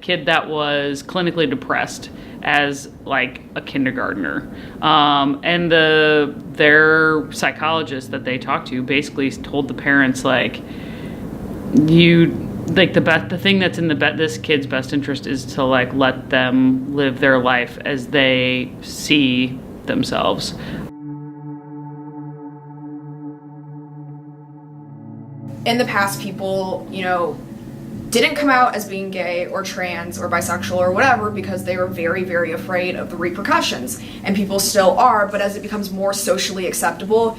kid that was clinically depressed as like a kindergartner, and their psychologist that they talked to basically told the parents like, the thing that's in this kid's best interest is to like let them live their life as they see themselves. In the past, people, didn't come out as being gay or trans or bisexual or whatever because they were very, very afraid of the repercussions. And people still are, but as it becomes more socially acceptable,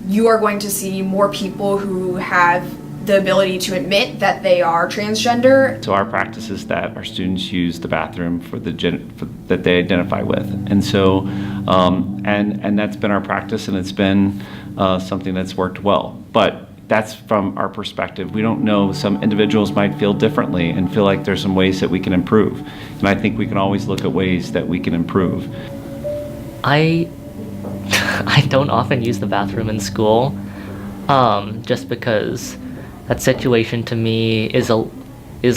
you are going to see more people who have the ability to admit that they are transgender. So our practice is that our students use the bathroom for that they identify with. And so, and that's been our practice, and it's been something that's worked well. But that's from our perspective. We don't know, some individuals might feel differently and feel like there's some ways that we can improve. And I think we can always look at ways that we can improve. I don't often use the bathroom in school, just because that situation to me is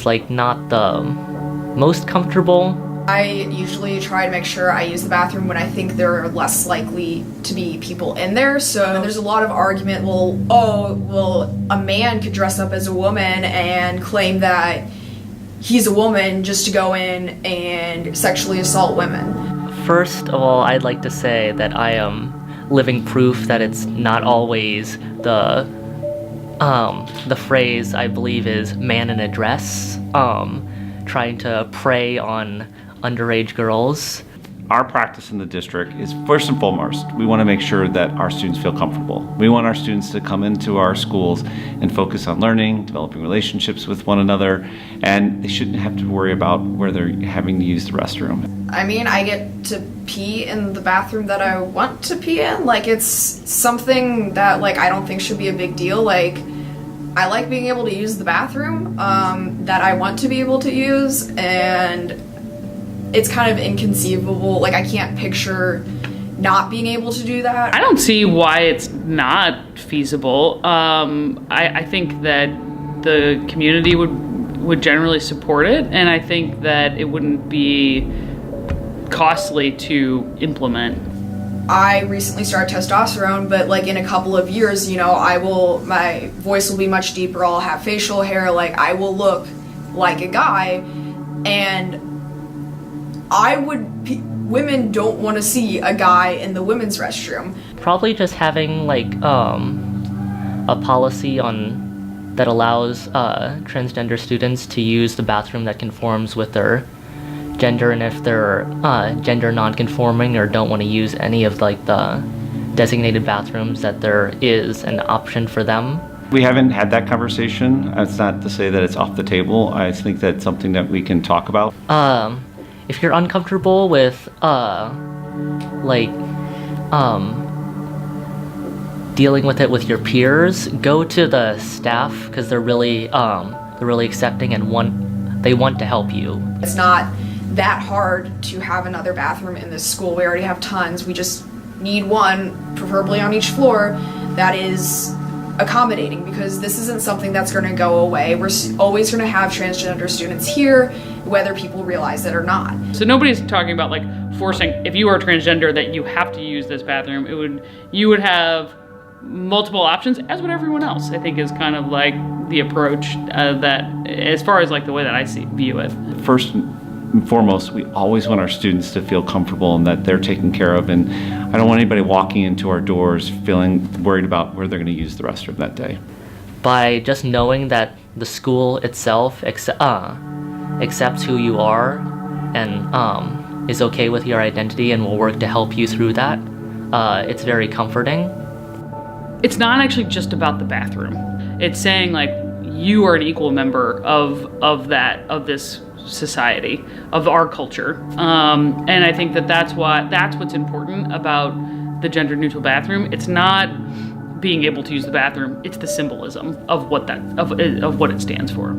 like not the most comfortable. I usually try to make sure I use the bathroom when I think there are less likely to be people in there. So there's a lot of argument, a man could dress up as a woman and claim that he's a woman just to go in and sexually assault women. First of all, I'd like to say that I am living proof that it's not always the phrase, I believe, is man in a dress, trying to prey on underage girls. Our practice in the district is, first and foremost, we want to make sure that our students feel comfortable. We want our students to come into our schools and focus on learning, developing relationships with one another, and they shouldn't have to worry about where they're having to use the restroom. I mean, I get to pee in the bathroom that I want to pee in. Like, it's something that, like, I don't think should be a big deal. Like, I like being able to use the bathroom that I want to be able to use, and it's kind of inconceivable. Like, I can't picture not being able to do that. I don't see why it's not feasible. I think that the community would generally support it, and I think that it wouldn't be costly to implement. I recently started testosterone, but like in a couple of years, my voice will be much deeper, I'll have facial hair, like I will look like a guy, and women don't want to see a guy in the women's restroom. Probably just having like a policy that allows transgender students to use the bathroom that conforms with their gender, and if they're gender non-conforming or don't want to use any of like the designated bathrooms, that there is an option for them. We haven't had that conversation. It's not to say that it's off the table. I think that's something that we can talk about. If you're uncomfortable with dealing with it with your peers, go to the staff, because they're really accepting and they want to help you. It's not that hard to have another bathroom in this school. We already have tons. We just need one, preferably on each floor, that is accommodating, because this isn't something that's going to go away. We're always going to have transgender students here, whether people realize it or not. So nobody's talking about like forcing, if you are transgender, that you have to use this bathroom. You would have multiple options, as would everyone else. I think is kind of like the approach that, as far as like the way that I view it. First and foremost, we always want our students to feel comfortable and that they're taken care of, and I don't want anybody walking into our doors feeling worried about where they're going to use the restroom that day. By just knowing that the school itself accepts who you are and is okay with your identity and will work to help you through that, it's very comforting. It's not actually just about the bathroom. It's saying like you are an equal member of this society, of our culture, and I think that's what's important about the gender neutral bathroom. It's not being able to use the bathroom; it's the symbolism of what it stands for.